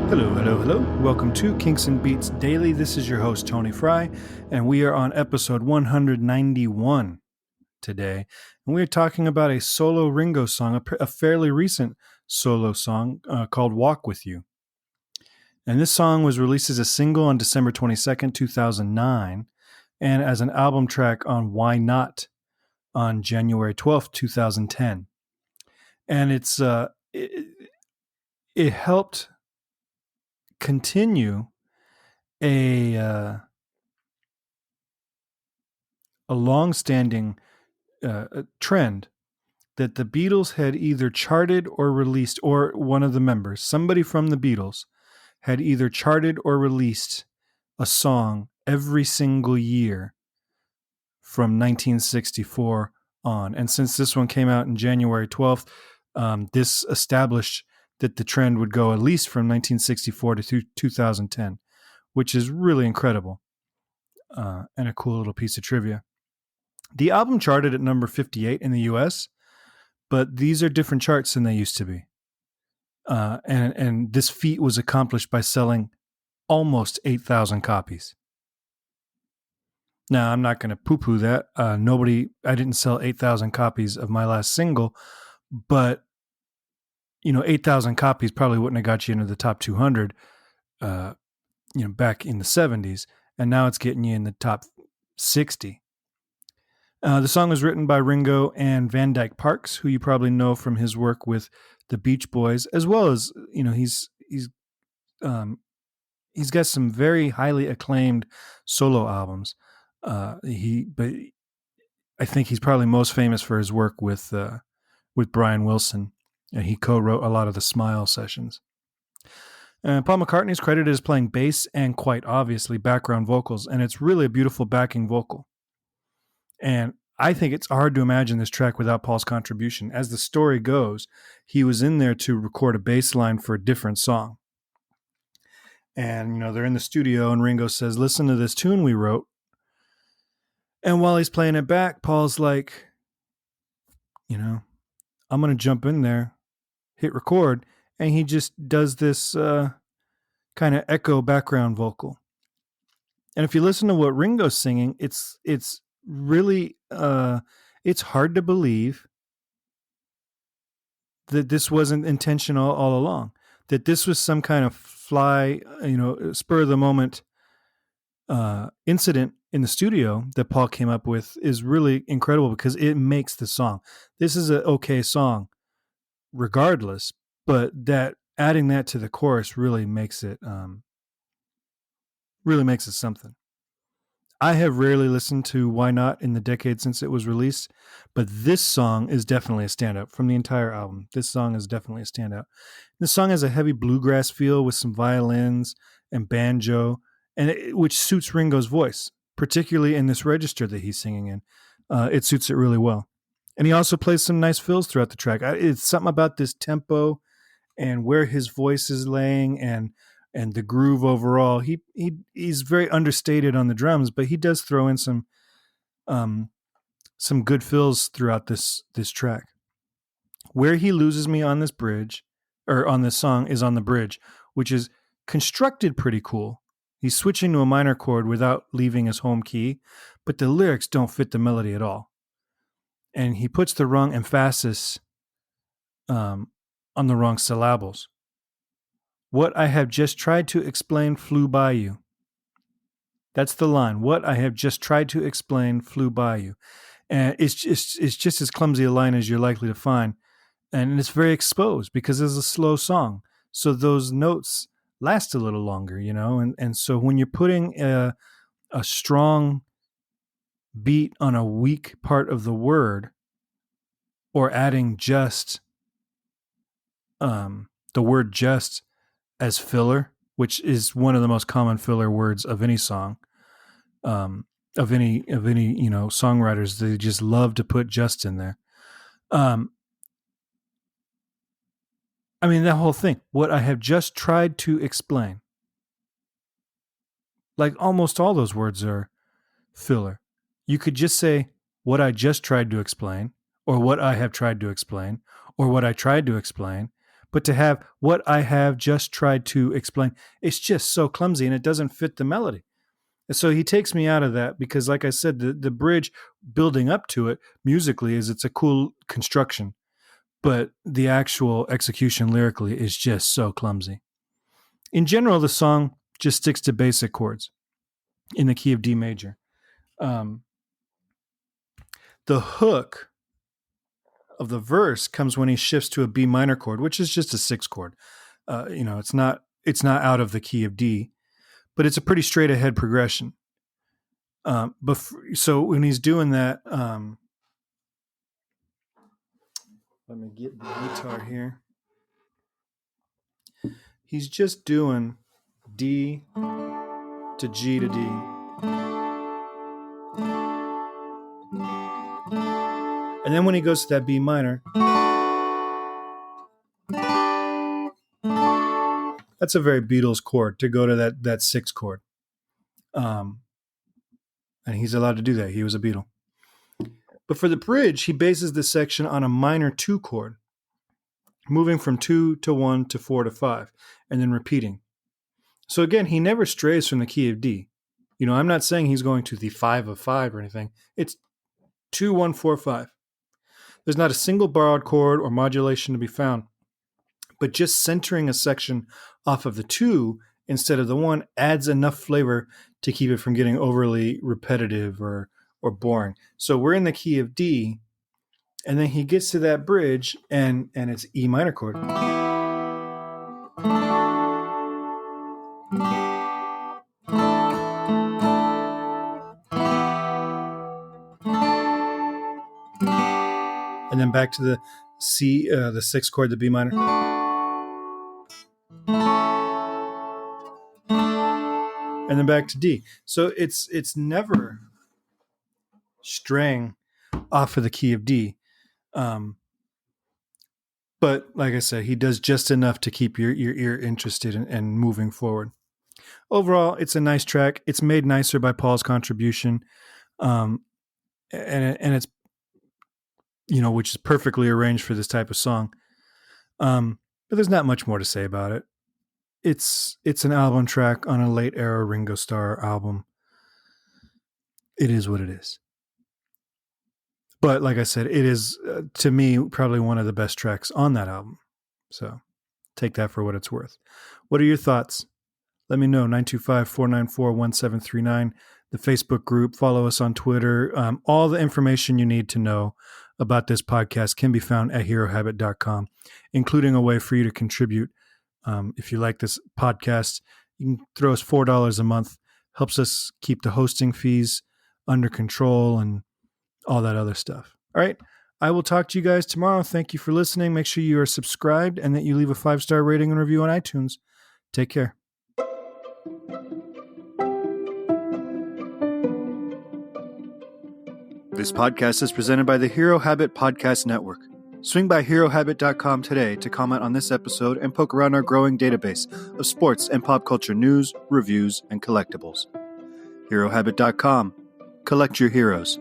Hello, hello, hello. Welcome to Kinks and Beats Daily. This is your host, Tony Fry, and we are on episode 191 today. And we are talking about a solo Ringo song, a fairly recent solo song called Walk With You. And this song was released as a single on December 22nd, 2009, and as an album track on Why Not on January 12th, 2010. And it helped continue a long-standing trend that the Beatles had either charted or released, or one of the members, somebody from the Beatles, had either charted or released a song every single year from 1964 on. And since this one came out in January 12th, this established that the trend would go at least from 1964 to 2010, which is really incredible and a cool little piece of trivia. The album charted at number 58 in the US, but these are different charts than they used to be. And this feat was accomplished by selling almost 8,000 copies. Now, I'm not going to poo-poo that. I didn't sell 8,000 copies of my last single, but 8,000 copies probably wouldn't have got you into the top 200, back in the 70s, and now it's getting you in the top 60. The song was written by Ringo and Van Dyke Parks, who you probably know from his work with the Beach Boys, as well as he's got some very highly acclaimed solo albums. But I think he's probably most famous for his work with Brian Wilson. He co-wrote a lot of the Smile sessions. Paul McCartney is credited as playing bass and, quite obviously, background vocals, and it's really a beautiful backing vocal. And I think it's hard to imagine this track without Paul's contribution. As the story goes, he was in there to record a bass line for a different song. And, they're in the studio, and Ringo says, "Listen to this tune we wrote." And while he's playing it back, Paul's like, I'm going to jump in there, hit record, and he just does this kind of echo background vocal. And if you listen to what Ringo's singing, it's really it's hard to believe that this wasn't intentional all along, that this was some kind of spur of the moment incident in the studio that Paul came up with is really incredible because it makes the song. This is an okay song regardless, but that adding that to the chorus really makes it something. I have rarely listened to Why Not in the decade since it was released, but this song is definitely a standout from the entire album. This song is definitely a standout. This song has a heavy bluegrass feel with some violins and banjo, which suits Ringo's voice, particularly in this register that he's singing in. It suits it really well. And he also plays some nice fills throughout the track. It's something about this tempo and where his voice is laying and the groove overall. He's very understated on the drums, but he does throw in some good fills throughout this track. Where he loses me on this bridge, or on this song, is on the bridge, which is constructed pretty cool. He's switching to a minor chord without leaving his home key, but the lyrics don't fit the melody at all. And he puts the wrong emphasis on the wrong syllables. What I have just tried to explain flew by you. That's the line. What I have just tried to explain flew by you. And it's just as clumsy a line as you're likely to find. And it's very exposed because it's a slow song. So those notes last a little longer, and so when you're putting a strong beat on a weak part of the word, or adding just the word just as filler, which is one of the most common filler words of any song, of any songwriters. They just love to put just in there. That whole thing, what I have just tried to explain, like almost all those words are filler. You could just say what I just tried to explain, or what I have tried to explain, or what I tried to explain, But to have what I have just tried to explain, it's just so clumsy and it doesn't fit the melody. And so he takes me out of that because, like I said, the bridge building up to it musically it's a cool construction, but the actual execution lyrically is just so clumsy. In general, the song just sticks to basic chords in the key of D major. The hook of the verse comes when he shifts to a B minor chord, which is just a 6 chord. It's not out of the key of D, but it's a pretty straight ahead progression. So when he's doing that, let me get the guitar here. He's just doing D to G to D. And then when he goes to that B minor, that's a very Beatles chord to go to that 6 chord. And he's allowed to do that. He was a Beatle. But for the bridge, he bases this section on a minor 2 chord, moving from 2 to 1 to 4 to 5, and then repeating. So again, he never strays from the key of D. I'm not saying he's going to the 5 of 5 or anything. It's 2, 1, 4, 5. There's not a single borrowed chord or modulation to be found, but just centering a section off of the 2 instead of the 1 adds enough flavor to keep it from getting overly repetitive or boring. So we're in the key of D, and then he gets to that bridge, and it's E minor chord. And then back to the C, the 6th chord, the B minor. And then back to D. So it's never straying off of the key of D. But like I said, he does just enough to keep your ear interested and moving forward. Overall, it's a nice track. It's made nicer by Paul's contribution. And it's, which is perfectly arranged for this type of song. But there's not much more to say about it. It's an album track on a late era Ringo Starr album. It is what it is. But like I said, it is, to me, probably one of the best tracks on that album. So take that for what it's worth. What are your thoughts? Let me know, 925-494-1739, the Facebook group. Follow us on Twitter. All the information you need to know about this podcast can be found at herohabit.com, including a way for you to contribute. If you like this podcast, you can throw us $4 a month. Helps us keep the hosting fees under control and all that other stuff. All right. I will talk to you guys tomorrow. Thank you for listening. Make sure you are subscribed and that you leave a 5-star rating and review on iTunes. Take care. This podcast is presented by the Hero Habit Podcast Network. Swing by HeroHabit.com today to comment on this episode and poke around our growing database of sports and pop culture news, reviews, and collectibles. HeroHabit.com. Collect your heroes.